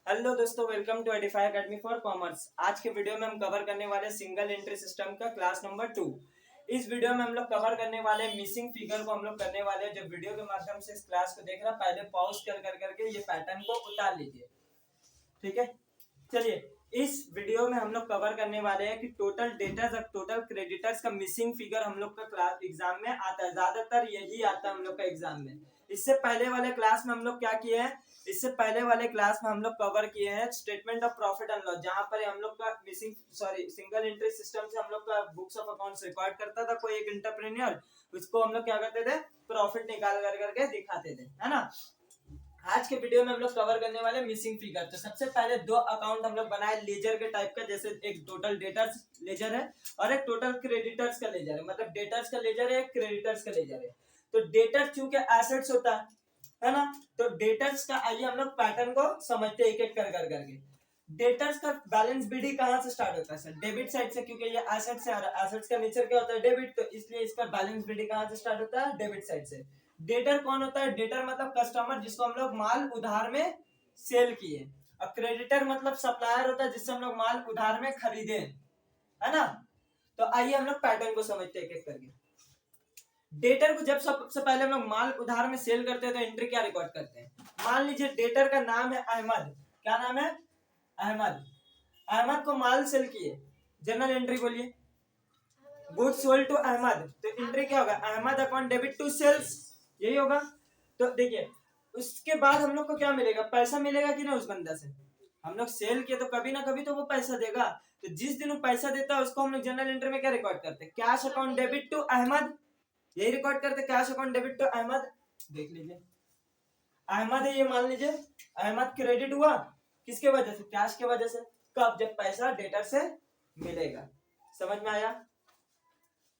Hello दोस्तों, welcome to edify academy for commerce. आज के वीडियो में हम कवर करने वाले सिंगल एंट्री सिस्टम का क्लास नंबर 2। इस वीडियो में हम लोग कवर करने वाले मिसिंग फिगर को हम लोग करने वाले हैं। जब वीडियो के माध्यम से इस क्लास को देख रहा, पहले पॉज करके ये पैटर्न को उतार लीजिए, ठीक है। चलिए, इस वीडियो में हम लोग कवर करने वाले हैं कि टोटल डेटर्स और टोटल क्रेडिटर्स का मिसिंग फिगर हम लोग का क्लास एग्जाम में आता है। ज्यादातर यही आता है हम लोग का एग्जाम में। इससे पहले वाले क्लास में हम लोग क्या किए हैं, इससे पहले वाले क्लास में हम लोग कवर किए हैं statement of profit and loss, जहां पर हम लोग का सिंगल एंट्री सिस्टम से हम लोग का बुक्स ऑफ अकाउंट्स रिकॉर्ड करता था कोई एक एंटरप्रेन्योर, उसको हम लोग क्या करते थे, प्रॉफिट निकाल करके दिखाते थे, है ना। आज के वीडियो में हम लोग कवर करने वाले मिसिंग फिगर। तो सबसे पहले दो अकाउंट हम लोग बनाए लेजर के टाइप का, जैसे एक टोटल डेटर्स लेजर है और एक टोटल क्रेडिटर्स का लेजर है। मतलब डेटर्स का लेजर है, क्रेडिटर्स का लेजर है। तो डेटर चूंकि एसेट्स होता है ना, तो डेटर्स का आइए हम लोग पैटर्न को समझते हैं एक एक कर करके। डेटर्स का बैलेंस बीडी कहां से स्टार्ट होता है सर? डेबिट साइड से, क्योंकि ये एसेट्स है और एसेट्स का नेचर क्या होता है, डेबिट। तो इसलिए इसका बैलेंस बीडी कहां से स्टार्ट होता है, डेबिट साइड से। डेटर कौन होता है? डेटर मतलब कस्टमर जिसको हम लोग माल उधार में सेल किए। और क्रेडिटर मतलब सप्लायर होता है जिससे हम लोग माल उधार में खरीदे, है ना। तो आइए हम लोग पैटर्न को समझते हैं एक एक करके। डेटर को जब सबसे पहले हम लोग माल उधार में सेल करते हैं तो एंट्री क्या रिकॉर्ड करते हैं? मान लीजिए डेटर का नाम है अहमद। क्या नाम है? अहमद। अहमद को माल सेल किए, जनरल एंट्री बोलिए, गुड्स सोल्ड टू अहमद। तो एंट्री क्या होगा? Ahmed account debit to sales, यही होगा। तो देखिए, उसके बाद हम लोग को क्या मिलेगा? पैसा मिलेगा कि ना उस बंदा से। हम लोग सेल किए तो कभी ना कभी तो वो पैसा देगा। तो जिस दिन वो पैसा देता है उसको हम लोग जनरल एंट्री में क्या रिकॉर्ड करते हैं? Cash account debit to Ahmed, यही रिकॉर्ड करते हैं, cash account debit to Ahmed. देख लीजिए, अहमद है ये, मान लीजिए अहमद क्रेडिट हुआ किसके वजह से? कैश के वजह से। कब? जब पैसा डेटर से मिलेगा। समझ में आया?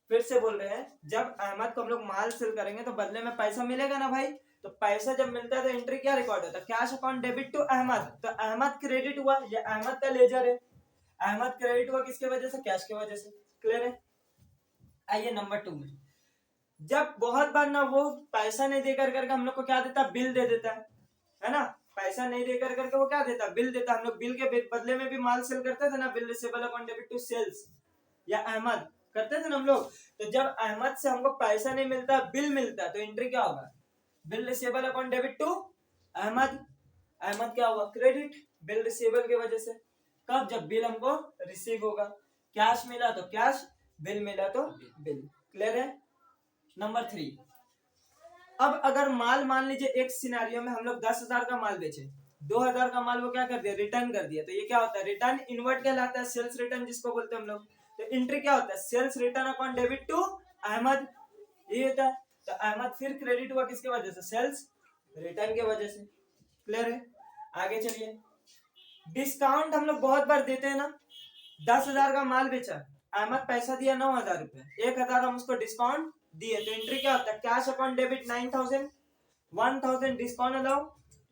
फिर से बोल रहे हैं, जब अहमद को हम लोग माल सेल करेंगे तो बदले में पैसा मिलेगा ना भाई। तो पैसा जब मिलता है तो एंट्री क्या रिकॉर्ड होता है? Cash account debit to Ahmed. तो अहमद क्रेडिट हुआ, ये अहमद का लेजर है। अहमद क्रेडिट हुआ किसके वजह से? कैश की वजह से। क्लियर है? आइए नंबर 2 में, जब बहुत बार ना वो पैसा नहीं देकर करके हम लोग को क्या देता? बिल दे देता है ना। पैसा नहीं देकर करके वो क्या देता? बिल देता। हम लोग बिल के बदले में भी माल सेल करते थे ना, bill receivable account debit to sales, या अहमद करते थे ना हम लोग। तो जब अहमद से हमको पैसा नहीं मिलता, बिल मिलता, तो एंट्री क्या होगा? Bill receivable account debit to Ahmed. Ahmed क्या हुआ? क्रेडिट, बिल रिसीवेबल की वजह से। कब? जब बिल हमको रिसीव होगा। कैश मिला तो कैश, बिल मिला तो बिल। क्लियर है? नंबर 3, अब अगर माल मान लीजिए एक सिनेरियो में हम लोग 10,000 का माल बेचे, 2,000 का माल वो क्या कर दिया? रिटर्न कर दिया। तो ये क्या होता है? रिटर्न इनवर्ट कहलाता है, सेल्स रिटर्न जिसको बोलते हैं हम लोग। तो एंट्री क्या होता है? Sales return account debit to Ahmed, ये होता है। तो अहमद फिर क्रेडिट हुआ किसके वजह से? सेल्स रिटर्न के वजह से। क्लियर है? आगे चलिए, डिस्काउंट हम लोग बहुत बार देते हैं ना। 10,000 का माल बेचा, अहमद पैसा दिया 9,000 रुपए, 1,000 हम उसको डिस्काउंट दिए। तो एंट्री क्या होता है? Cash account debit 9,000, 1,000 discount allow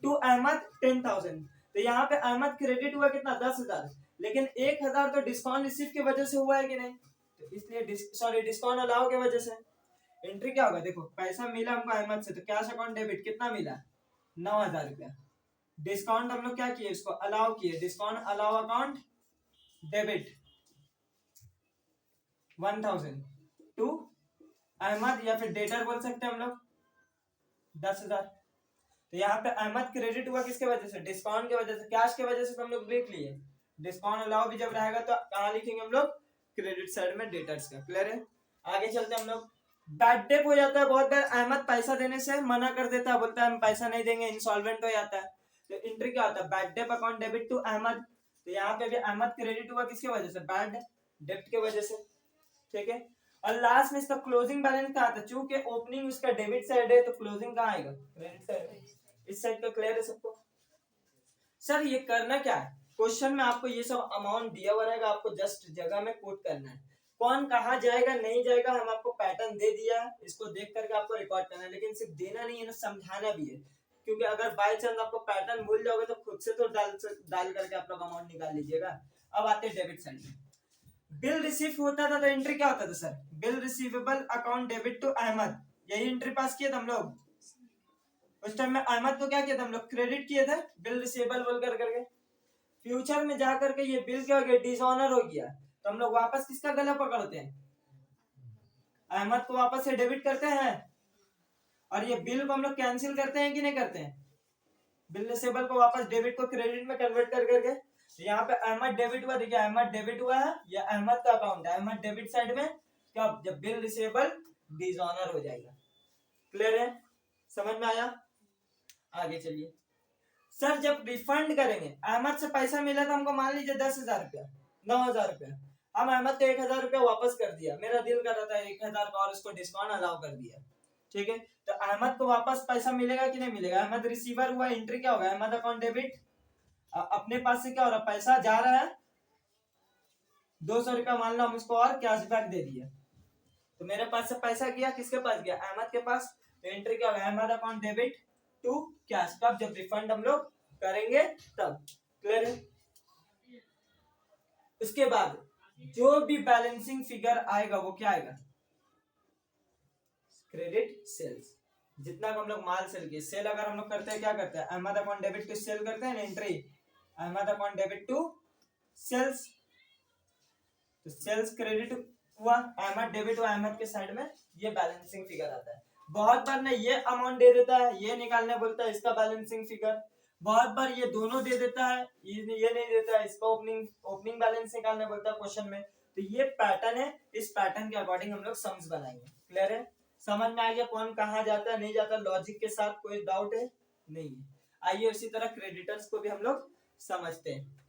to Ahmed 10,000। तो यहाँ पे अहमद क्रेडिट हुआ कितना? 10,000, लेकिन 1,000 तो डिस्काउंट रिसीव की वजह से हुआ है कि नहीं? तो इसलिए डिस्काउंट अलाउ की वजह से। एंट्री क्या होगा? देखो, पैसा मिला हमको अहमद से, तो कैश अकाउंट डेबिट कितना मिला? 9,000 रुपया। डिस्काउंट हम लोग क्या किए? इसको अलाउ किए, discount allow account debit 1,000 to Ahmed, या फिर डेटर बोल सकते हैं हम लोग, 10,000। तो यहाँ पे अहमद क्रेडिट हुआ किसके वजह से? डिस्काउंट की वजह से। कैश की वजह से तो हम लोग लिख लिए, डिस्काउंट अलाउ भी जब रहेगा तो कहाँ लिखेंगे हम लोग? क्रेडिट साइड में डेटर्स का। क्लियर है? आगे चलते हैं हम लोग। बैड डेट हो जाता है बहुत बार, अहमद पैसा देने से मना कर देता है, बोलता है हम पैसा नहीं देंगे, इंसॉल्वेंट हो जाता है। तो एंट्री क्या होता है? Bad debt account debit to Ahmed. तो यहाँ पे भी अहमद क्रेडिट हुआ किसके वजह से? बैड डेट के वजह से। ठीक है? और लास्ट में इसका क्लोजिंग बैलेंस कहाँ था? चूंकि ओपनिंग उसका डेबिट साइड है तो क्लोजिंग कहाँ आएगा? Credit side. इस साइड का क्लियर है सबको? सर ये करना क्या है? क्वेश्चन में आपको ये सब अमाउंट दिया हुआ रहेगा, आपको जस्ट जगह में कोट करना है। कौन कहाँ जाएगा नहीं जाएगा हम आपको पैटर्न दे दिया है, इसको देख करके आपको रिकॉर्ड करना है। लेकिन सिर्फ देना नहीं है ना, समझाना भी है। क्योंकि अगर बाई चांस आपको पैटर्न भूल जाओगे तो खुद से तो डाल करके आप लोग अमाउंट निकाल लीजिएगा। अब आते हैं डेबिट साइड में। बिल रिसीव होता था तो एंट्री क्या होता था sir? Bill receivable account debit to Ahmed, यही एंट्री पास किया था हम लोग। उस टाइम में अहमद को क्या किया था हम लोग? क्रेडिट किए थे, बिल रिसीवेबल बोल करके। फ्यूचर में जाकर के ये बिल क्या हो गया, डिसऑनर हो गया, तो हम लोग वापस किसका गला पकड़ते हैं, अहमद को वापस से डेबिट करते हैं, और ये बिल को हम लोग कैंसिल करते हैं कि नहीं करते हैं, बिल रिसीवेबल को वापस डेबिट को क्रेडिट में कन्वर्ट कर करके। तो यहाँ पे अहमद डेबिट हुआ, देखिए अहमद डेबिट हुआ है, ये अहमद का अकाउंट है, अहमद डेबिट साइड में, क्या जब बिल रिसीवेबल डिसऑनर हो जाएगा। क्लियर है, समझ में आया। आगे चलिए सर, जब रिफंड करेंगे, अहमद से पैसा मिला था हमको, मान लीजिए 10,000 रुपया, 9,000 रुपया, हम अहमद को 1,000 रुपया वापस कर दिया, मेरा दिल कर रहा था 1,000 का और उसको डिस्काउंट अलाउ कर दिया, ठीक है, तो अहमद को वापस पैसा मिलेगा कि नहीं मिलेगा, अहमद रिसीवर हुआ, एंट्री क्या होगा, अहमद अकाउंट डेबिट, अपने पास से क्या हो रहा है, पैसा जा रहा है 200 रुपया, मान लो हम उसको और कैशबैक दे दिया, तो मेरे पास से पैसा गया, किसके पास गया, अहमद के पास, तो एंट्री क्या होगा, Ahmed account debit to cash, कब जब रिफंड हम लोग करेंगे तब। क्लियर है। उसके बाद जो भी बैलेंसिंग फिगर आएगा वो क्या आएगा, क्रेडिट सेल्स, जितना हम लोग माल सेल किए, सेल अगर हम लोग करते हैं क्या करते हैं, Ahmed account debit to sale करते हैं, entry Ahmed account debit to sales, तो सेल्स क्रेडिट हुआ, अहमद डेबिट हुआ, अहमद के साइड में ये बैलेंसिंग फिगर आता है। बहुत बार ना ये अमाउंट दे देता है, ये निकालने बोलता है, इसका बैलेंसिंग फिगर, बहुत बार ये दोनों दे देता है, ये नहीं देता है, इसका ओपनिंग बैलेंस निकालने बोलता है क्वेश्चन में। तो ये पैटर्न है, इस पैटर्न के अकॉर्डिंग हम लोग सम्स बनाएंगे। क्लियर है, समझ में आ गया कौन कहाँ जाता है नहीं जाता, लॉजिक के साथ कोई डाउट है नहीं है। आइए उसी तरह क्रेडिटर्स को भी हम लोग समझते हैं।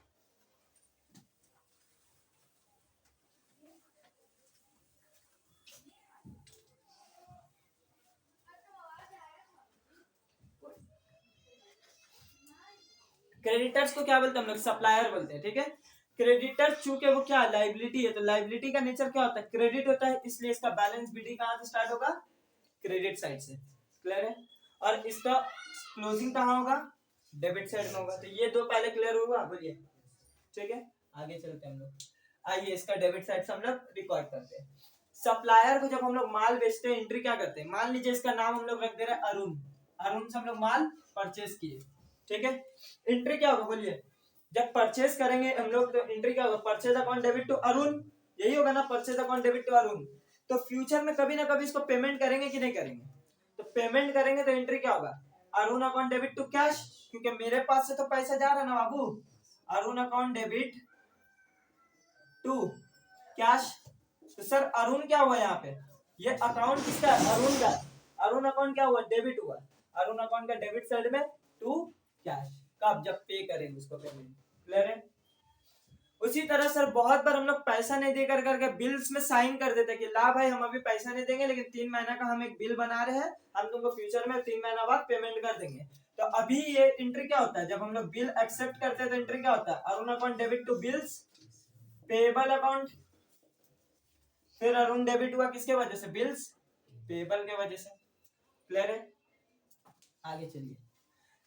क्रेडिटर्स को क्या बोलते हैं हम लोग, सप्लायर बोलते हैं, ठीक है। क्रेडिटर चूंकि वो क्या लाइबिलिटी है, तो लाइबिलिटी का नेचर क्या होता है, क्रेडिट होता है, इसलिए इसका बैलेंस बीडी कहाँ से स्टार्ट होगा, क्रेडिट साइड से। क्लियर है, और इसका क्लोजिंग कहाँ होगा, डेबिट साइड में होगा। तो ये दो पहले क्लियर होगा, बोलिए, ठीक है। आगे चलते हैं हम लोग, आइए इसका डेबिट साइड से हम लोग रिकॉर्ड करते हैं। सप्लायर को जब हम लोग माल बेचते हैं, एंट्री क्या करते हैं, मान लीजिए इसका नाम हम लोग रख दे रहे हैं अरुण, अरुण से हम लोग माल परचेस किए, ठीक है। एंट्री क्या होगा, बोलिए, जब परचेस करेंगे हम लोग तो एंट्री क्या होगा, purchase account debit to Arun, यही होगा ना, purchase account debit to Arun. तो फ्यूचर में कभी ना कभी इसको पेमेंट करेंगे कि नहीं करेंगे, तो पेमेंट करेंगे तो एंट्री क्या होगा, Arun account debit to cash, क्योंकि मेरे पास से तो पैसा जा रहा है ना बाबू, Arun account debit to cash. तो सर अरुण क्या हुआ यहाँ पे, ये अकाउंट किसका है, अरुण का, अरुण अकाउंट क्या हुआ, डेबिट हुआ, अरुण अकाउंट का डेबिट साइड में टू कैश, कब जब पे करेंगे उसको पेमेंट। क्लियर है। उसी तरह सर बहुत बार हम लोग पैसा नहीं देकर करके बिल्स में साइन कर देते कि ला भाई हम अभी पैसा नहीं देंगे, लेकिन 3 महीना का हम एक बिल बना रहे हैं, हम तुमको फ्यूचर में 3 महीना बाद पेमेंट कर देंगे। तो अभी ये एंट्री क्या होता है, जब हम लोग बिल एक्सेप्ट करते हैं तो एंट्री क्या होता है, Arun account debit to bills payable account, फिर अरुण डेबिट हुआ किसके वजह से, बिल्स पेबल के वजह से। क्लियर है, आगे चलिए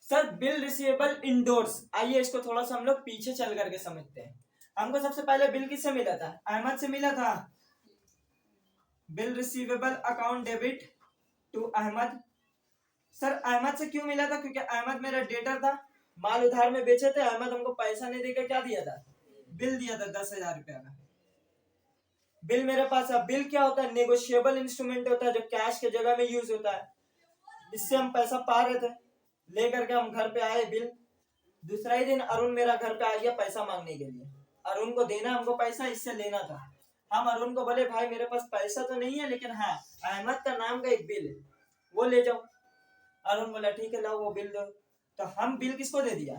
सर, बिल रिसीवेबल इंडोर्स, आइए इसको थोड़ा सा हम लोग पीछे चल करके समझते हैं। हमको सबसे पहले बिल किससे मिला था, अहमद से मिला था, bill receivable account debit to Ahmed. Sir Ahmed से क्यों मिला था, क्योंकि अहमद मेरा डेटर था, माल उधार में बेचे थे, अहमद हमको पैसा नहीं देकर क्या दिया था, बिल दिया था 10,000 रुपया का। बिल मेरे पास है, बिल क्या होता है, नेगोशिएबल इंस्ट्रूमेंट होता है जो कैश के जगह में यूज होता है, इससे हम पैसा पा रहे थे, लेकर के हम घर पे आए बिल, दूसरा ही दिन अरुण मेरा घर पे आ गया पैसा मांगने के लिए, अरुण को देना हमको पैसा, इससे लेना था। हम अरुण को बोले भाई मेरे पास पैसा तो नहीं है, लेकिन हाँ अहमद का नाम का एक बिल है वो ले जाओ। अरुण बोला ठीक है लाओ वो बिल दो। तो हम बिल किसको दे दिया,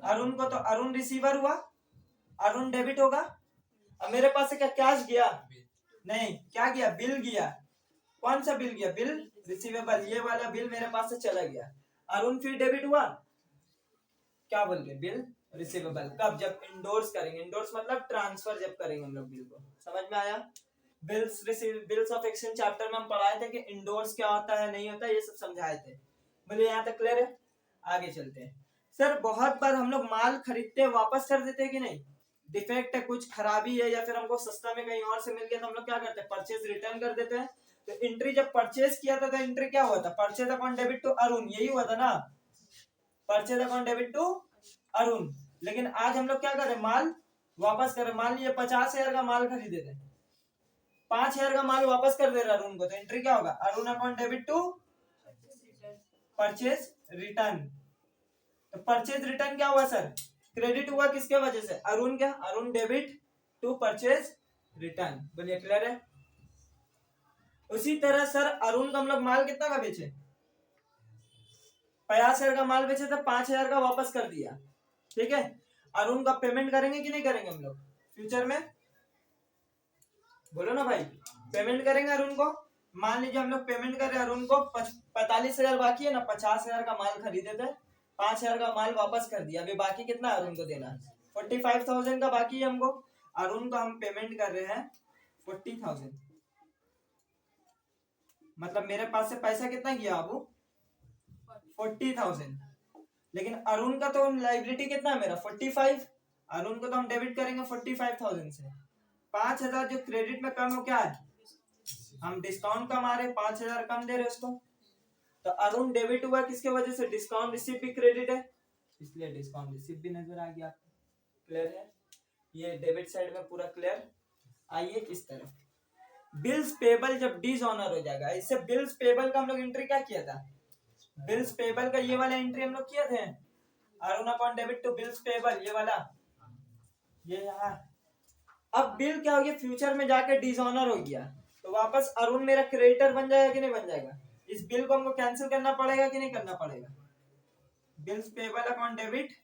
अरुण को। तो अरुण रिसीवर हुआ, अरुण डेबिट होगा। अब मेरे पास से क्या कैश गया, नहीं, क्या गया, बिल गया। कौन सा बिल गया, बिल रिसीवेबल, ये वाला बिल मेरे पास से चला गया। अरुण फिर डेबिट हुआ, क्या बोल रहे, बिल रिसीवेबल, कब जब इंडोर्स करेंगे, इंडोर्स मतलब ट्रांसफर जब करेंगे हम लोग बिल को। समझ में आया, बिल्स ऑफ एक्सचेंज चैप्टर में हम पढ़ाए थे कि इंडोर्स क्या होता है नहीं होता, ये सब समझाए थे। बोलिए यहाँ तक क्लियर है, आगे चलते हैं। सर बहुत बार हम लोग माल खरीदते वापस कर देते हैं कि नहीं, डिफेक्ट है, कुछ खराबी है, या फिर हमको सस्ता में कहीं और से मिल गया तो हम लोग क्या करते हैं, परचेज रिटर्न कर देते हैं। तो एंट्री जब परचेज किया था तो एंट्री क्या हुआ था, purchase account debit to Arun, यही हुआ था ना, purchase account debit to Arun. लेकिन आज हम लोग क्या करें, माल वापस करें। मान लीजिए 50,000 का माल खरीदे थे, 5,000 का माल वापस कर दे रहा अरुण को, तो एंट्री क्या होगा, Arun account debit to purchase return. तो परचेज रिटर्न क्या हुआ सर, क्रेडिट हुआ किसके वजह से, अरुण, क्या Arun debit to purchase return. बोलिए क्लियर है। उसी तरह सर अरुण को हम लोग माल कितना का बेचे, 50,000 का माल बेचे तो 5,000 का वापस कर दिया, ठीक है। अरुण का पेमेंट करेंगे कि नहीं करेंगे हम लोग फ्यूचर में, बोलो ना भाई, पेमेंट करेंगे अरुण को। मान लीजिए हम लोग पेमेंट कर रहे हैं अरुण को, 45,000 बाकी है ना, 50,000 का माल खरीदे थे, 5,000 का माल वापस कर दिया, अभी बाकी कितना अरुण को देना है, 45,000 का बाकी है हमको। अरुण को हम पेमेंट कर रहे हैं 40,000, मतलब मेरे पास से पैसा कितना गया अबू, 40,000, लेकिन अरुण का तो लाइबिलिटी कितना है मेरा 45, अरुण को तो हम डेबिट करेंगे 45,000 से। 5,000 जो क्रेडिट में कम हो, क्या है, हम डिस्काउंट कम आ रहे, 5,000 कम दे रहे उसको, तो अरुण डेबिट हुआ किसके वजह से, डिस्काउंट रिसीव भी क्रेडिट है, इसलिए डिस्काउंट रिसीव भी नजर आ गया। क्लियर है, ये डेबिट साइड में पूरा क्लियर। आइए इस तरफ, बिल्स पेबल जब डिसऑनर हो जाएगा, इससे बिल्स पेबल का हम लोग एंट्री क्या किया था, बिल्स पेबल का ये वाला एंट्री हम लोग किए थे, Arun account debit to bills payable, ये वाला, ये यहाँ। अब बिल क्या हो गया, फ्यूचर में जाके डिसऑनर हो गया, तो वापस अरुण मेरा क्रेडिटर बन जाएगा कि नहीं बन जाएगा, इस बिल को हमको कैंसिल करना पड़ेगा कि नहीं करना पड़ेगा, बिल्स पेबल अकाउंट डेबिट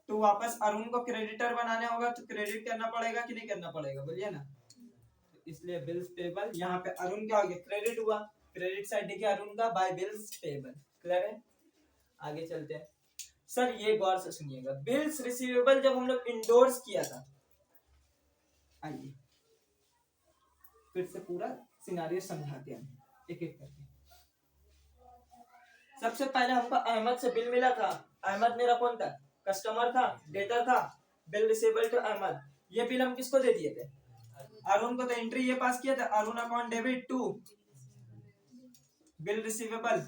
तो वापस अरुण को क्रेडिटर बनाने होगा, तो क्रेडिट करना पड़ेगा कि नहीं करना पड़ेगा, बोलिए ना। इसलिए बिल्स पेबल, यहाँ पे अरुण क्या हो गया, क्रेडिट हुआ, क्रेडिट साइड देखिए अरुण का बाय बिल्स पेबल। क्लियर है, आगे चलते हैं। सर ये गौर से सुनिएगा, बिल्स रिसीवेबल जब हम लोग इंडोर्स किया था, आइए फिर से पूरा सिनारियो समझाते हैं एक एक करके। सबसे पहले हमको अहमद से बिल मिला था, अहमद मेरा कौन था, कस्टमर था, डेटर था, बिल रिसीवेबल टू अहमद, ये बिल हम किसको दे दिए थे, अरुण को, तो एंट्री ये पास किया था, Arun account debit to bill receivable,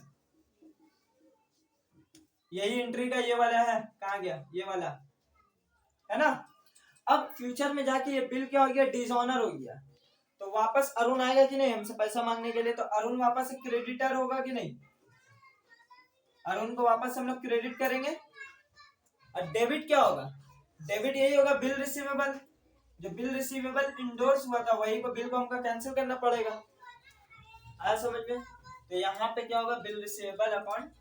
यही एंट्री का ये वाला है, कहा गया ये वाला है ना। अब फ्यूचर में जाके ये बिल क्या हो गया, डिसऑनर हो गया, तो वापस अरुण आएगा कि नहीं हमसे पैसा मांगने के लिए, तो अरुण वापस क्रेडिटर होगा कि नहीं, अरुण को वापस हम लोग क्रेडिट करेंगे, और डेबिट क्या होगा, डेबिट यही होगा बिल रिसीवेबल, जो बिल रिसीवेबल इंडोर्स हुआ था वही को बिल को हमको कैंसिल करना पड़ेगा, आया समझ में। तो यहाँ पे क्या होगा, bill receivable account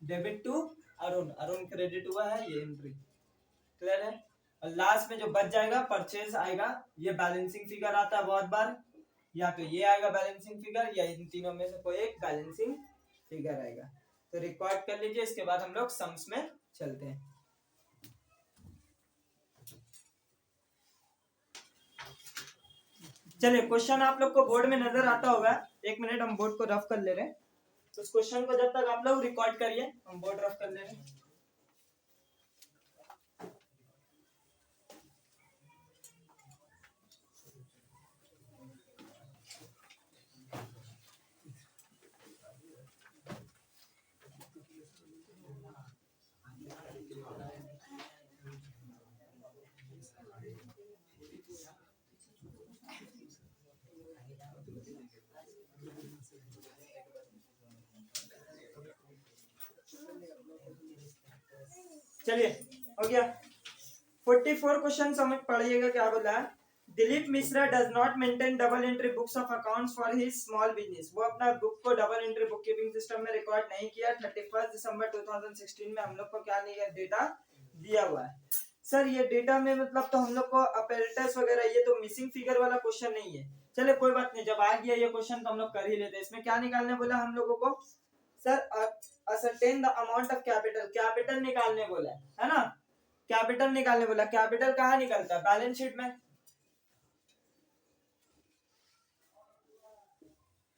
debit to Arun, Arun credit हुआ है, ये एंट्री। क्लियर है, और लास्ट में जो बच जाएगा परचेज आएगा, ये बैलेंसिंग फिगर आता है बहुत बार, या तो ये आएगा बैलेंसिंग फिगर, या इन तीनों में से कोई एक बैलेंसिंग फिगर आएगा। तो रिकॉर्ड कर लीजिए, इसके बाद हम लोग सम्स में चलते हैं। चलिए क्वेश्चन आप लोग को बोर्ड में नजर आता होगा, एक मिनट हम बोर्ड को रफ कर ले रहे हैं, तो उस क्वेश्चन को जब तक आप लोग रिकॉर्ड करिए, हम बोर्ड रफ कर ले रहे हैं। चलिए हो गया, 44 क्वेश्चन समझ पढ़िएगा क्या बोला है। Dilip Mishra does not maintain double entry books of accounts for his small business, वो अपना बुक को double entry book keeping system में रिकॉर्ड नहीं किया। 31 दिसंबर 2016 में हम लोग को क्या नहीं है, डेटा दिया हुआ है। सर ये डेटा में मतलब तो हम लोग को अपैरेटस वगैरह, ये तो मिसिंग फिगर वाला क्वेश्चन नहीं है, चले कोई बात नहीं, जब आ गया ये क्वेश्चन तो हम लोग कर ही लेते हैं। इसमें क्या निकालने बोला हम लोगों को, sir ascertain the amount of capital, capital निकालने बोला है ना, कैपिटल निकालने बोला। कैपिटल कहाँ निकलता है, बैलेंस शीट में,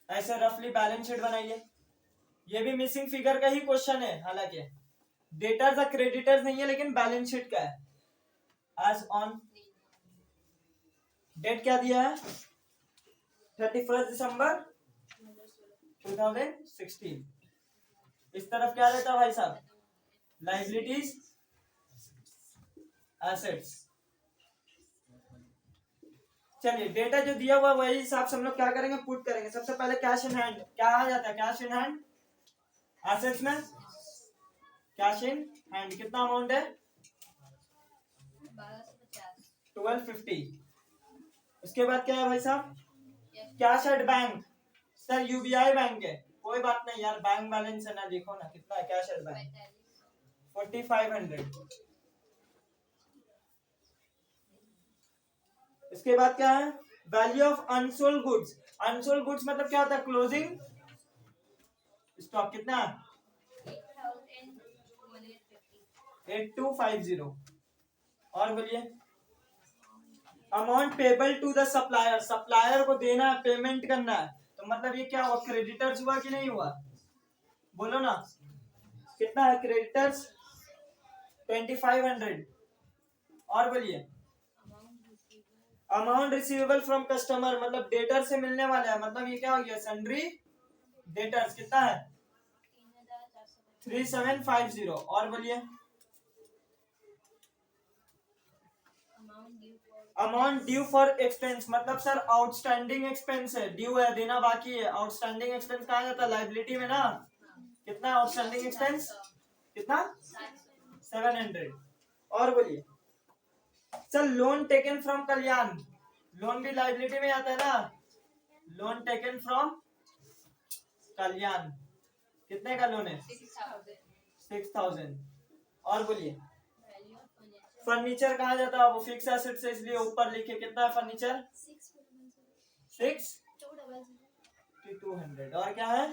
ऐसे रफली बैलेंस शीट बनाइए। ये भी मिसिंग फिगर का ही क्वेश्चन है, हालांकि डेटर्स और क्रेडिटर्स नहीं है, लेकिन बैलेंस शीट का है। एज ऑन डेट क्या दिया है, 31 दिसंबर 2016। इस तरफ क्या रहता है भाई साहब, लाइबिलिटीज एसेट्स। चलिए डेटा जो दिया हुआ वही हिसाब से हम लोग क्या करेंगे, पुट करेंगे। सबसे पहले कैश इन हैंड, क्या आ जाता है कैश इन हैंड एसेट्स में? कैश इन हैंड कितना अमाउंट है? 1250। उसके बाद क्या है भाई साहब? Cash at bank. Sir UBI bank है, कोई बात नहीं यार, बैंक बैलेंस है ना, लिखो ना कितना है कैश एट बैंक? 4500। इसके बाद क्या है? Value of unsold goods. Unsold goods मतलब क्या होता है? Closing stock. कितना? 8250। और बोलिए amount payable to the supplier. Supplier को देना है, पेमेंट करना है, तो मतलब ये क्या हुआ? क्रेडिटर्स हुआ कि नहीं हुआ? बोलो ना कितना है क्रेडिटर्स? 2500। और बोलिए अमाउंट रिसीवेबल फ्रॉम कस्टमर, मतलब डेटर से मिलने वाला है, मतलब ये क्या हो गया? Sundry debtors. कितना है? 3750। और बोलिए अमाउंट ड्यू फॉर एक्सपेंस, मतलब सर आउटस्टैंडिंग एक्सपेंस है, ड्यू है, देना बाकी है। आउटस्टैंडिंग एक्सपेंस कहाँ जाता है? लाइबिलिटी में ना। कितना आउटस्टैंडिंग एक्सपेंस? कितना? 700। और बोलिए sir loan taken from Kalyan, loan भी लाइबिलिटी में आता है ना। लोन टेकन फ्रॉम कल्याण, कितने का लोन है? 6000। और बोलिए फर्नीचर कहाँ जाता है? वो फिक्स एसेट से, इसलिए ऊपर लिखे। कितना है फर्नीचर? 6200। और क्या है?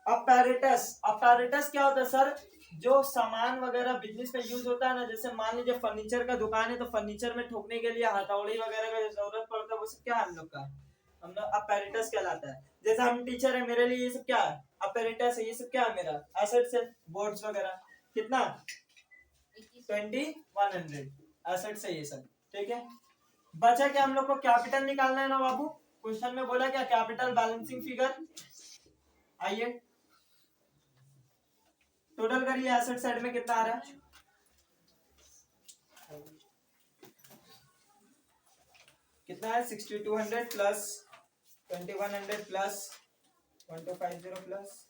अपैरेटस। अपैरेटस क्या होता है सर? जो सामान वगैरह बिजनेस में यूज होता है ना, जैसे मान लीजिए फर्नीचर का दुकान है, तो फर्नीचर में ठोकने के लिए हथौड़ी वगैरह का जरूरत पड़ता है, वो सब क्या हम लोग का, हम लोग अपैरेटस कहलाता है। जैसे हम टीचर है, मेरे लिए ये सब क्या है? अपैरेटस है। ये सब क्या है? मेरा एसेट्स है, बोर्ड्स वगैरह। कितना? 2100 एसेट्स है ये सब। ठीक है, बचा क्या? हम लोग को कैपिटल निकालना है ना बाबू। क्वेश्चन में बोला क्या? Capital balancing figure. आइए टोटल करिए, एसेट साइड में कितना आ रहा है? कितना है? 6200 plus 2100 plus 1250 plus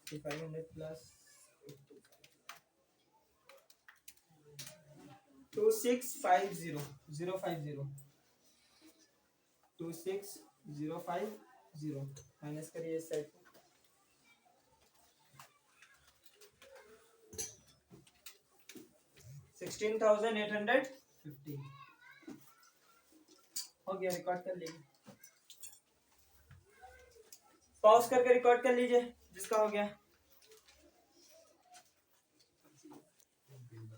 500 plus 2650050 26050 minus करिए इस साइड। 16,850 हो गया। रिकॉर्ड कर लीजिए, पॉज करके रिकॉर्ड कर लीजिए जिसका हो गया।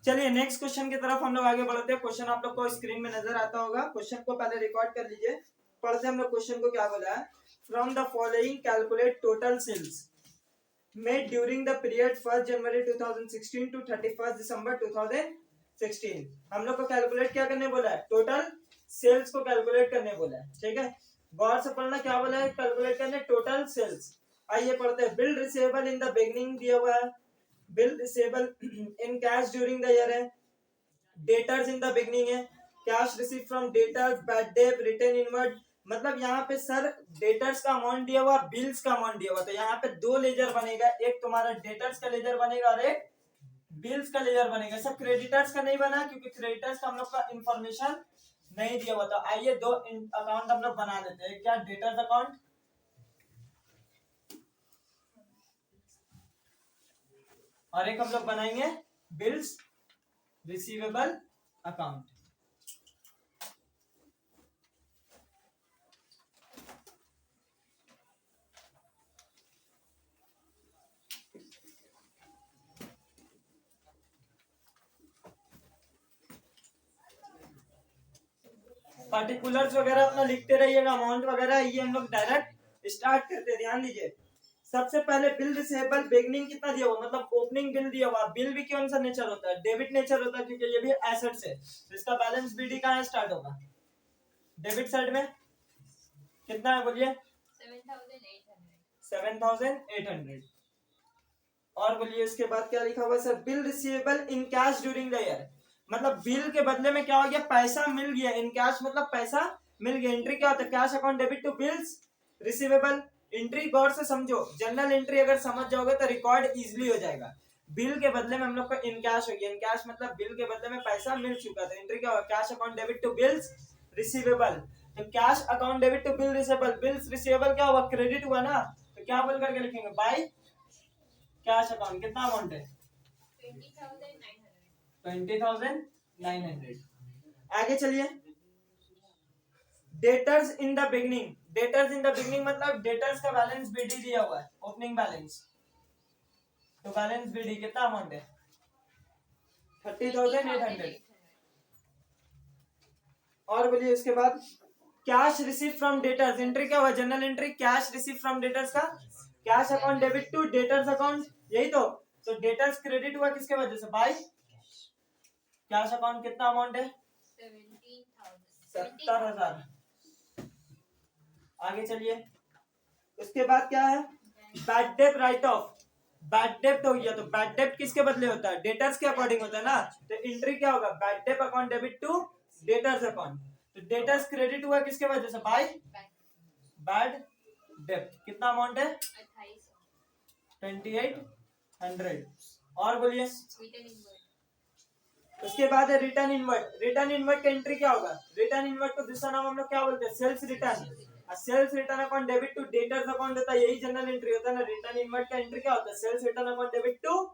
चलिए नेक्स्ट क्वेश्चन की तरफ हम लोग आगे बढ़ते हैं। क्वेश्चन आप लोग को स्क्रीन में नजर आता होगा। क्वेश्चन को पहले रिकॉर्ड कर लीजिए, पढ़ते हम लोग क्वेश्चन को क्या बोला है। From the following calculate total sales made during the period 1 January 2016 to 31 December 2016। हम लोग को कैलकुलेट क्या करने बोला है? टोटल सेल्स को कैलकुलेट करने बोला है। ठीक है, गौर से पढ़ना, क्या बोला है? कैलकुलेट करने टोटल सेल्स। आइए पढ़ते हैं। Bill receivable in the beginning दिया हुआ है, bill receivable in cash during the year है, डेटर्स इन द बिगनिंग है, cash receive from debtors, bad debt, return inward. मतलब यहाँ पे सर डेटर्स का अमाउंट दिया हुआ, बिल्स का अमाउंट दिया हुआ, तो यहाँ पे दो लेजर बनेगा, एक तुम्हारा डेटर्स का लेजर बनेगा और एक बिल्स का लेजर बनेगा। सब क्रेडिटर्स का नहीं बना क्योंकि क्रेडिटर्स का हम लोग का इंफॉर्मेशन नहीं दिया हुआ था। आइए दो अकाउंट हम लोग बना लेते हैं। क्या? डेटर्स अकाउंट और एक हम लोग बनाएंगे बिल्स रिसीवेबल अकाउंट। पार्टिकुलर्स वगैरह अपना लिखते रहिएगा, अमाउंट वगैरह। ये हम लोग डायरेक्ट स्टार्ट करते हैं। ध्यान दीजिए, सबसे पहले बिल रिसीवेबल बिगनिंग कितना दिया हुआ, मतलब ओपनिंग बिल दिया हुआ। बिल भी कौन सा नेचर होता है? डेबिट नेचर होता है, क्योंकि ये भी एसेट्स है, तो इसका बैलेंस बीडी कहाँ स्टार्ट होगा? डेबिट साइड में। कितना है बोलिए? 7,800। और बोलिए इसके बाद क्या लिखा हुआ sir? Bill receivable in cash during the year. मतलब बिल के बदले में क्या हो गया, पैसा मिल गया। इन कैश मतलब पैसा मिल गया। एंट्री क्या होता है, cash account debit to bills receivable. Entry गौर से समझो, जनरल एंट्री अगर समझ जाओगे तो रिकॉर्ड इजीली हो जाएगा। बिल के बदले में हम लोग का इन कैश हो गया। इन कैश मतलब बिल के बदले में पैसा मिल चुका था। एंट्री क्या होगा, cash account debit to bills receivable. तो cash account debit to bill receivable, bills receivable क्या हुआ, क्रेडिट हुआ ना, तो क्या बोल करके लिखेंगे, बाय कैश अकाउंट। कितना अमाउंट है, 20,900। आगे चलिए, debtors in the beginning. Debtors in the beginning मतलब डेटर्स का बैलेंस बीडी दिया हुआ है, ओपनिंग बैलेंस। तो बैलेंस बीडी कितना अमाउंट है, 30,800। और बोलिए उसके बाद, cash receive from debtors. Entry क्या हुआ, journal entry, cash receive from debtors का cash account debit to debtors account, यही तो डेटर्स क्रेडिट हुआ किसके वजह से, बाय कैश अकाउंट। कितना अमाउंट है, 70,000। आगे चलिए, उसके बाद क्या है, bad date right of. Bad debt हो गया, तो बैड डेट किसके बदले होता है, डेटर्स के अकॉर्डिंग होता है ना। तो एंट्री क्या होगा, bad debt account debit to debtors account. तो डेटर्स क्रेडिट हुआ किसके वजह से, बाय बैड डेट। कितना अमाउंट है, 2800। और बोलिए, उसके बाद है रिटर्न इनवर्ट। रिटर्न इनवर्ट का एंट्री क्या होगा, रिटर्न इनवर्ट को दूसरा नाम हम लोग क्या बोलते हैं, sales return. Sales return account debit to debtors account होता है, यही जनरल एंट्री होता है ना। रिटर्न इनवर्ट का एंट्री क्या होता है, sales return account debit to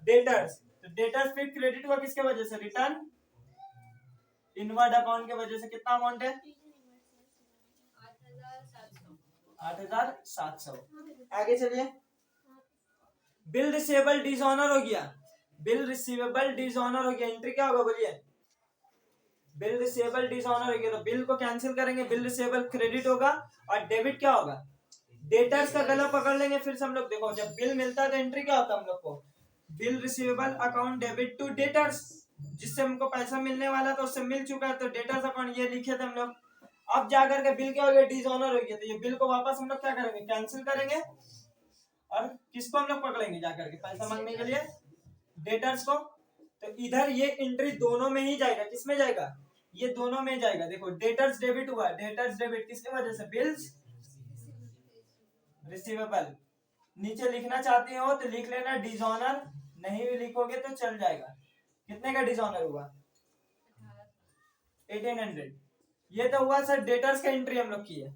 debtors. तो डेटर्स फिर क्रेडिट हुआ किसके वजह से, रिटर्न इनवर्ट अकाउंट के वजह से। कितना अमाउंट है, 8,700। आगे चलिए, बिल रिसीवेबल डिसऑनर हो गया। बिल रिसीवेबल डिसऑनर हो गया, एंट्री क्या होगा बोलिए, बिल रिसीवेबल डिसऑनर हो गया। तो बिल को कैंसिल करेंगे, बिल रिसीवेबल क्रेडिट होगा और डेबिट क्या होगा, डेटर्स का गला पकड़ लेंगे। फिर से हम लोग देखो, जब बिल मिलता है तो एंट्री क्या होता है हम लोग को, bill receivable account debit to debtors. जिससे हमको पैसा मिलने वाला था उससे मिल चुका है, तो डेटर्स अकाउंट ये लिखे थे हम लोग। अब जाकर के बिल क्या हो गया, डिसऑनर हो गया। तो ये बिल को वापस हम लोग क्या करेंगे, कैंसिल करेंगे। और किसको हम लोग पकड़ेंगे जाकर के पैसा मांगने के लिए, डेटर्स को। तो इधर ये एंट्री दोनों में ही जाएगा, किसमें जाएगा, ये दोनों में जाएगा। देखो डेटर्स डेबिट हुआ, डेटर्स डेबिट किसकी वजह से, बिल्स रिसीवेबल। नीचे लिखना चाहते हो तो लिख लेना डिसऑनर, नहीं भी लिखोगे तो चल जाएगा। कितने का डिसऑनर हुआ, 1800। ये तो हुआ सर डेटर्स का एंट्री हम लोग की है।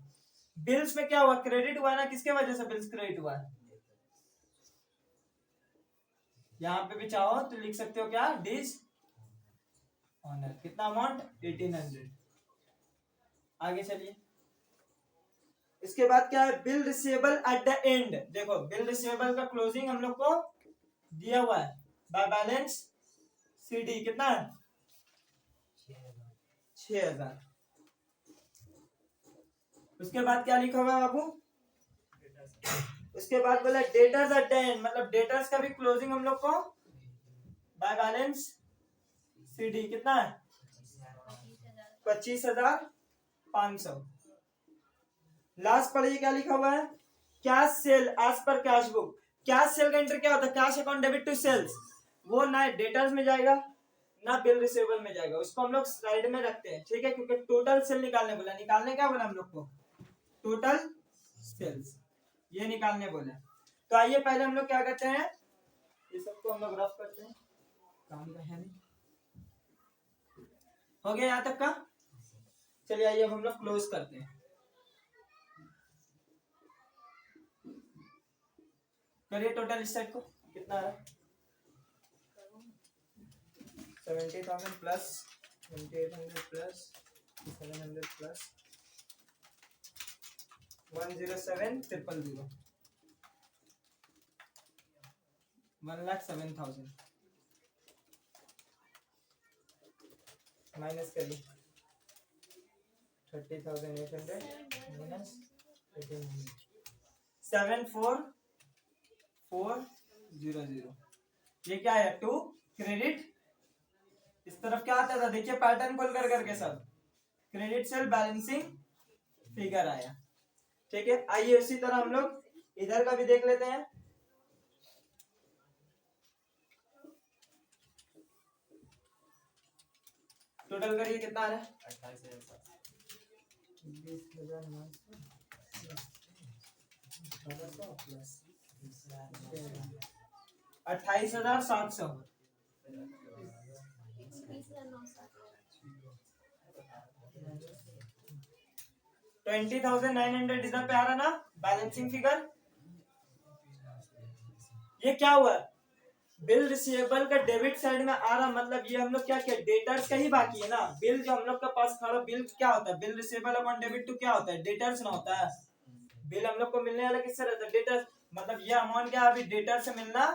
बिल्स में क्या हुआ, क्रेडिट हुआ ना, किसके वजह से बिल्स क्रेडिट हुआ है, यहाँ पे भी चाहो तो लिख सकते हो क्या, डिस ऑनर। कितना अमाउंट, 1800। आगे चलिए, इसके बाद क्या है, bill receivable at the end. देखो बिल रिसीवेबल का क्लोजिंग हम लोग को दिया हुआ है बाय बैलेंस सीडी। कितना है, 6,000। उसके बाद क्या लिखा हुआ है बाबू, उसके बाद बोला डेटर्स एट द एंड, मतलब डेटर्स का भी क्लोजिंग हम लोग को बाय बैलेंस सीडी। कितना है, 25,500। लास्ट पढ़िए क्या लिखा हुआ है, cash sale as per cash book. Cash sale का एंट्री क्या होता है, cash account debit to sales. वो ना डेटर्स में जाएगा ना बिल रिसीवेबल में जाएगा, उसको हम लोग साइड में रखते हैं, ठीक है। क्योंकि टोटल सेल निकालने बोला, निकालने क्या बोला हम लोग को, टोटल सेल्स, ये निकालने बोले। तो आइए पहले हम लोग क्या करते हैं, ये सबको हम लोग रफ करते हैं, काम का है नहीं। हो गया यहाँ तक का, चलिए आइए अब हम लोग क्लोज करते हैं। करिए टोटल इस साइड को, कितना है, 70,000 प्लस 2800 प्लस 700 प्लस 107,000 1,07,000 माइनस करिए 30,800 माइनस 1,800 7,4,4,0,0। ये क्या है, टू क्रेडिट। इस तरफ क्या आता था, देखिए पैटर्न खोल कर करके सब क्रेडिट सेल बैलेंसिंग फिगर आया, ठीक है। आइए उसी तरह हम लोग इधर का भी देख लेते हैं। टोटल करिए कितना आ रहा है? 28,700 20,900 इधर पे आ रहा ना बैलेंसिंग फिगर। ये क्या हुआ? बिल रिसीवेबल का डेबिट साइड में आ रहा, मतलब ये हम लोग क्या किया, डेटर्स का ही बाकी है ना। बिल जो हम लोग के पास खड़ा, बिल क्या होता है? Bill receivable upon debit to क्या होता है? डेटर्स ना होता है। बिल हम लोग को मिलने वाला किससे रहता है? डेटर्स। मतलब ये अमाउंट क्या अभी डेटर से मिलना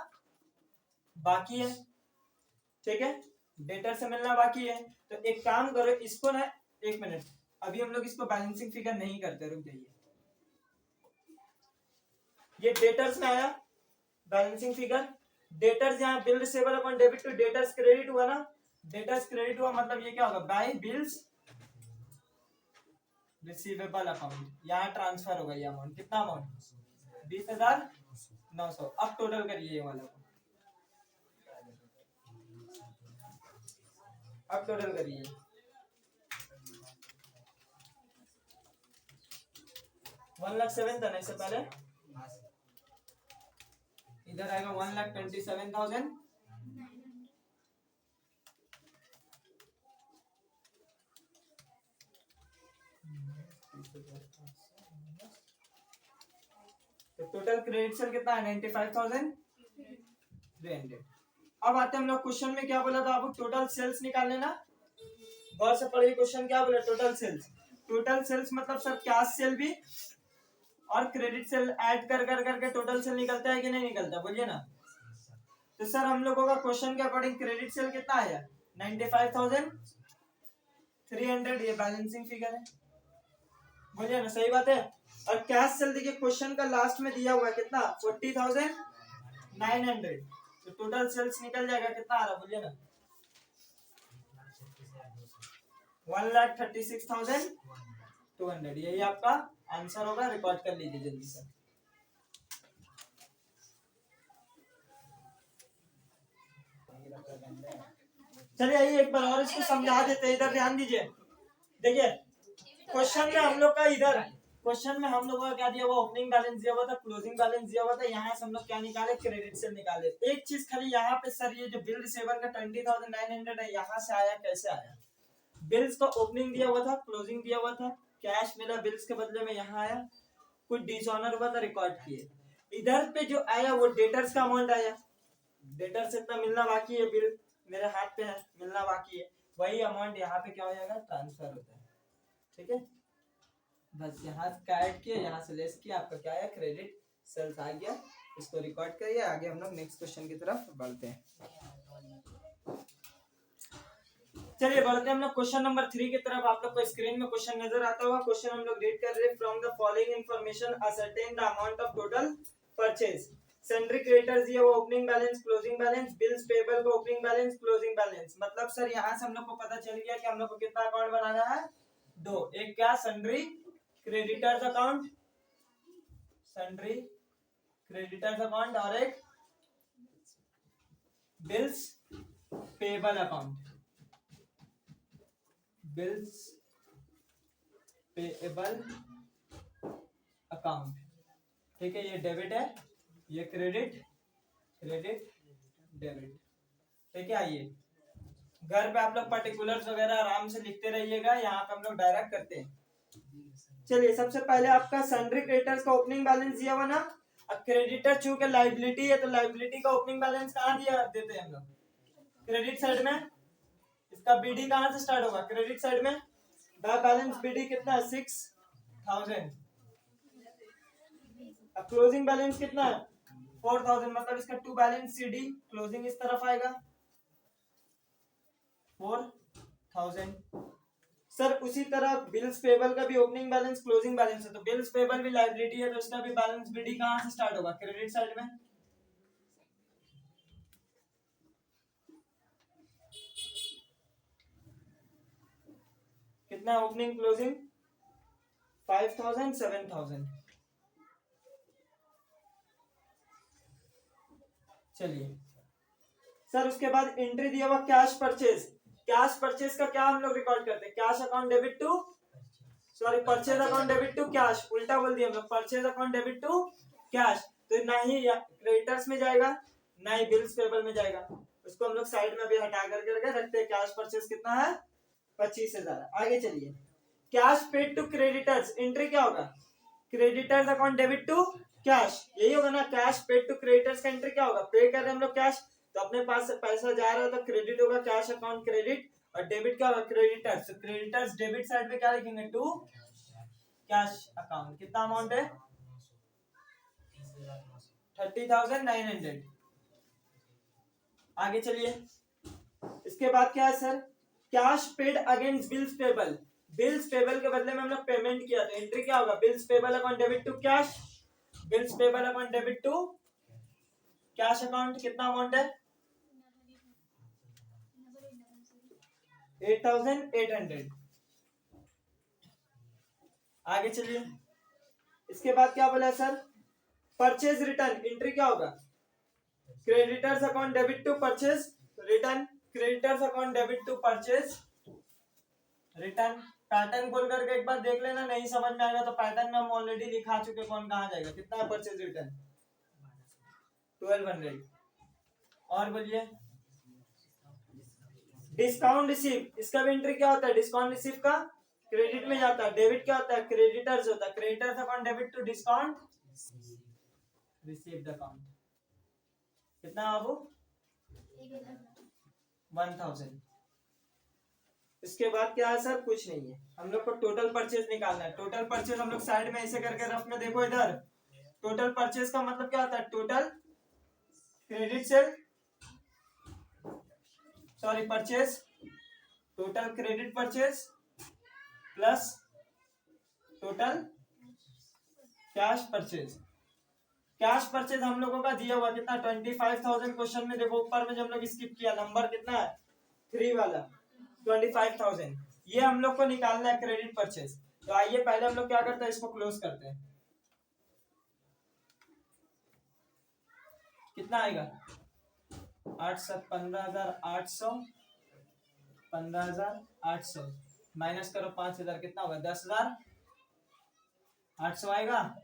बाकी है, ठीक है, डेटर से मिलना बाकी है। तो एक काम करो इसको ना, 1 मिनट, अभी हम लोग इसको बैलेंसिंग फिगर नहीं करते, रुक जाइए। ये डेटर्स में आया बैलेंसिंग फिगर, डेटर्स यहाँ bill receivable upon debit to debtors credit हुआ ना, डेटर्स क्रेडिट हुआ, मतलब ये क्या होगा? बाय बिल्स रिसीवेबल अकाउंट, यहाँ ट्रांसफर होगा ये अमाउंट। कितना अमाउंट? 20,900। अब टोटल करिए ये वाला, अब टोटल करिए। 1,07,000 था ना इससे पहले, इधर आएगा 1,27,000। तो टोटल क्रेडिट सेल कितना है? 95,300। अब आते हैं हम लोग क्वेश्चन में, क्या बोला था आपको? टोटल सेल्स निकालने ना, गौर से पढ़िए क्वेश्चन क्या बोला? Total sales. टोटल सेल्स मतलब सर कैश सेल भी और क्रेडिट सेल ऐड कर करके टोटल सेल निकलता है कि नहीं निकलता? बोलिए ना। तो सर हम लोगों का क्वेश्चन के अकॉर्डिंग क्रेडिट सेल कितना आया? 95,300, ये बैलेंसिंग फिगर है, बोलिए ना, सही बात है। और कैश सेल देखिए क्वेश्चन का लास्ट में दिया हुआ है कितना? 40,900। तो टोटल सेल्स निकल जाएगा कितना आ रहा? बोलिए ना, 1,36,200। यही आपका आंसर होगा, रिकॉर्ड कर लीजिए जल्दी से। चलिए आइए एक बार और इसको समझा देते हैं, इधर ध्यान दीजिए। देखिए क्वेश्चन में हम लोग का, इधर क्वेश्चन में हम लोगों का क्या दिया हुआ? ओपनिंग बैलेंस दिया हुआ था, क्लोजिंग बैलेंस दिया हुआ था। यहाँ से हम लोग क्या निकाले? क्रेडिट सेल निकाले। एक चीज खाली यहाँ पे सर, ये जो बिल रिसीवेबल का 20,900 है, यहाँ से आया, कैसे आया? बिल्स का ओपनिंग दिया हुआ था, क्लोजिंग दिया हुआ था, कैश मिला बिल्स के बदले में, यहाँ आया, कुछ डिसऑनर हुआ था, रिकॉर्ड किए। इधर पे जो आया वो डेटर्स का अमाउंट आया, डेटर से इतना मिलना बाकी है, बिल मेरे हाथ पे है, मिलना बाकी है, वही अमाउंट यहाँ पे क्या हो जाएगा? ट्रांसफर होता है, ठीक है। बस यहाँ से ऐड किया, यहाँ से लेस किया, आपका क्या आया? क्रेडिट सेल्स आ गया। इसको रिकॉर्ड करिए, आगे हम लोग नेक्स्ट क्वेश्चन की तरफ बढ़ते हैं। चलिए बढ़ते हैं हम लोग क्वेश्चन नंबर 3 की तरफ। आप लोग को स्क्रीन में क्वेश्चन नजर आता होगा। क्वेश्चन हम लोग रीड कर रहे हैं। From the following information ascertain the amount of total purchase. Sundry creditors दिया हुआ, opening balance, closing balance, bills payable का ओपनिंग बैलेंस, क्लोजिंग बैलेंस। मतलब सर यहाँ से हम लोग को पता चल गया कि हम लोग को कितना अकाउंट बनाना है? 2। एक क्या? Sundry creditors account, sundry creditors account, और एक bills payable account, bills payable account, ठीक है। ये डेबिट है, ये क्रेडिट, क्रेडिट डेबिट, ठीक है। आइए घर पे आप लोग पर्टिकुलर्स वगैरह आराम से लिखते रहिएगा, यहाँ पे हम लोग डायरेक्ट करते हैं। चलिए सबसे पहले आपका सन्ड्री क्रेडिटर्स का ओपनिंग बैलेंस दिया हुआ ना। अब क्रेडिटर चूंकि लाइबिलिटी है, तो लाइबिलिटी का ओपनिंग बैलेंस कहाँ दिया देते हैं हम लोग? क्रेडिट साइड में। इसका बीडी कहाँ से स्टार्ट होगा? क्रेडिट साइड में। बैलेंस बीडी कितना है? 6,000। अब क्लोजिंग बैलेंस कितना है? 4,000। मतलब इसका टू बैलेंस सीडी क्लोजिंग इस तरफ आएगा 4,000। सर उसी तरह बिल्स पेबल का भी ओपनिंग बैलेंस, क्लोजिंग बैलेंस है, तो बिल्स पेबल भी लायबिलिटी है, तो इसका भी बैलेंस बीडी कहाँ से स्टार्ट होगा? क्रेडिट साइड में। कितना ओपनिंग क्लोजिंग? 5,000 7,000। चलिए सर उसके बाद एंट्री दिया हुआ कैश परचेज। कैश परचेज का क्या हम लोग रिकॉर्ड करते हैं, cash account debit to, sorry purchase account debit to cash, उल्टा बोल दिया हम लोग, purchase account debit to cash. तो ना ही क्रेडिटर्स में जाएगा ना ही बिल्स पेबल में जाएगा, उसको हम लोग साइड में भी हटा करके रखते हैं। कैश परचेज कितना है, 25,000। आगे चलिए, cash paid to creditors, entry क्या होगा, creditors account debit to cash, यही होगा ना। कैश पेड टू क्रेडिटर्स का एंट्री क्या होगा, पे कर रहे हैं हम लोग कैश, तो अपने पास से पैसा जा रहा है तो क्रेडिट होगा, कैश अकाउंट क्रेडिट, और डेबिट क्या होगा, क्रेडिटर्स। तो क्रेडिटर्स डेबिट साइड में क्या लिखेंगे, टू कैश अकाउंट। कितना अमाउंट है, 30,900। आगे चलिए, इसके बाद क्या है sir, cash paid against bills payable, bills payable के बदले में हम लोग पेमेंट किया, तो एंट्री क्या होगा, bills payable account debit to cash, bills payable account debit to cash account. कितना अमाउंट है, 8,800। आगे चलिए, इसके बाद क्या बोला सर, परचेज रिटर्न, एंट्री क्या होगा, creditors account debit to purchase return, creditors account debit to purchase return. Pattern खोल करके एक बार देख लेना, नहीं समझ में आएगा तो पैटर्न में हम ऑलरेडी लिखा चुके, कौन कहाँ जाएगा। कितना है परचेज रिटर्न, 1200। और बोलिए, डिस्काउंट रिसीव, इसका भी एंट्री क्या होता है, डिस्काउंट रिसीव का क्रेडिट में जाता है, डेबिट क्या होता है, क्रेडिटर्स होता है, creditors account debit to discount received account. कितना बाबू, 1000। इसके बाद क्या है सर, कुछ नहीं है, हम लोग को टोटल परचेज निकालना है। टोटल परचेज हम लोग साइड में ऐसे करके रफ में देखो इधर, टोटल परचेज का मतलब क्या होता है, total credit sale, sorry purchase, total credit purchase plus total cash purchase. Cash purchase हम लोगों का दिया हुआ कितना, 25,000। क्वेश्चन में देखो ऊपर में जब लोग स्किप किया, नंबर कितना है, 3 वाला, 25,000। ये हम लोग को निकालना है क्रेडिट परचेज। तो आइए पहले हम लोग क्या करते हैं, इसको क्लोज करते हैं। कितना आएगा, 15,800, 15,800 माइनस करो 5,000, कितना होगा, 10,800 आएगा।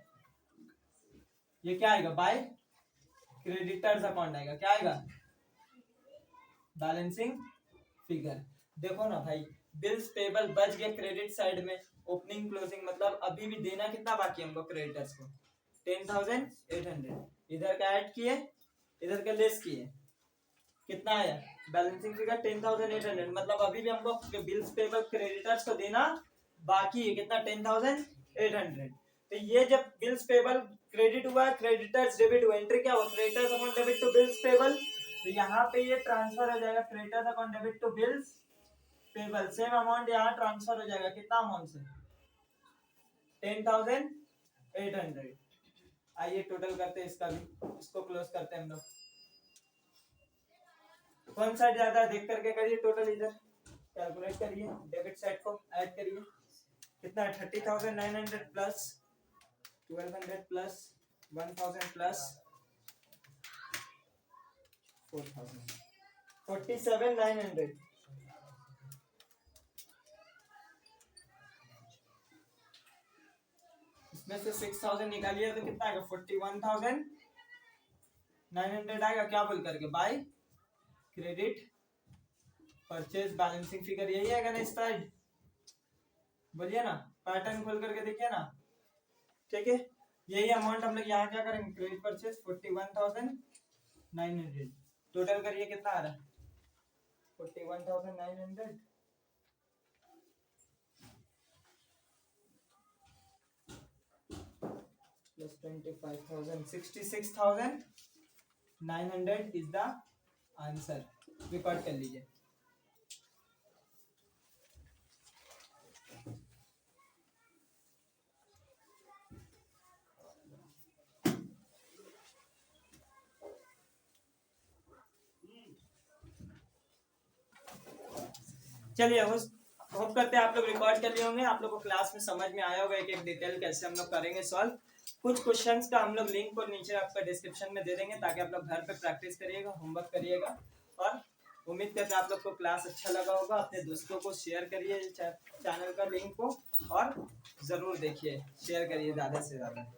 ये क्या आएगा, बाय क्रेडिटर्स अकाउंट आएगा, क्या आएगा, बैलेंसिंग फिगर। देखो ना भाई, बिल्स पेबल बच गए क्रेडिट साइड में, ओपनिंग क्लोजिंग मतलब अभी भी देना कितना बाकी हमको क्रेडिटर्स को, 10,800। इधर का ऐड किए, इधर का लेस किए, कितना आया, बैलेंसिंग फिगर 10,800। मतलब अभी भी हमको बिल्स पेबल क्रेडिटर्स को देना बाकी है, कितना, 10,800। तो ये जब बिल्स पेबल क्रेडिट हुआ, क्रेडिटर्स डेबिट हुआ, एंट्री क्या हुआ, creditors account debit to bills payable. तो यहाँ पे ये ट्रांसफर हो जाएगा, creditors account debit to bills payable, same amount यहाँ ट्रांसफर हो जाएगा, कितना अमाउंट से, 10,800। आइए टोटल करते हैं इसका भी, इसको क्लोज करते हैं हम लोग। कौन साइड ज्यादा है देख करके करिए, टोटल इधर कैलकुलेट करिए, डेबिट साइड को ऐड करिए, कितना है, 30,900 प्लस 1200 प्लस 1000 प्लस 4,000, 47,900। इसमें से 6,000 निकालिए तो कितना आएगा, 41,900 आएगा। क्या बोल करके, by credit purchase balancing figure, यही आएगा ना इस साइड, बोलिए ना, पैटर्न खोल करके देखिए ना, ठीक है। यही अमाउंट हम लोग यहाँ क्या करेंगे, क्रेडिट परचेज 41,900, टोटल करिए कितना आ रहा है, 41,900 plus 25,000, 66,900 is the answer. Record कर लीजिए। चलिए, होप करते हैं आप लोग रिकॉर्ड कर लिए होंगे, आप लोग को क्लास में समझ में आया होगा एक एक डिटेल कैसे हम लोग करेंगे सॉल्व। कुछ क्वेश्चंस का हम लोग लिंक को नीचे आपका डिस्क्रिप्शन में दे देंगे, ताकि आप लोग घर पे प्रैक्टिस करिएगा, होमवर्क करिएगा और उम्मीद करते हैं आप लोग को क्लास अच्छा लगा होगा। अपने दोस्तों को शेयर करिए चैनल का लिंक को, और ज़रूर देखिए, शेयर करिए ज़्यादा से ज़्यादा।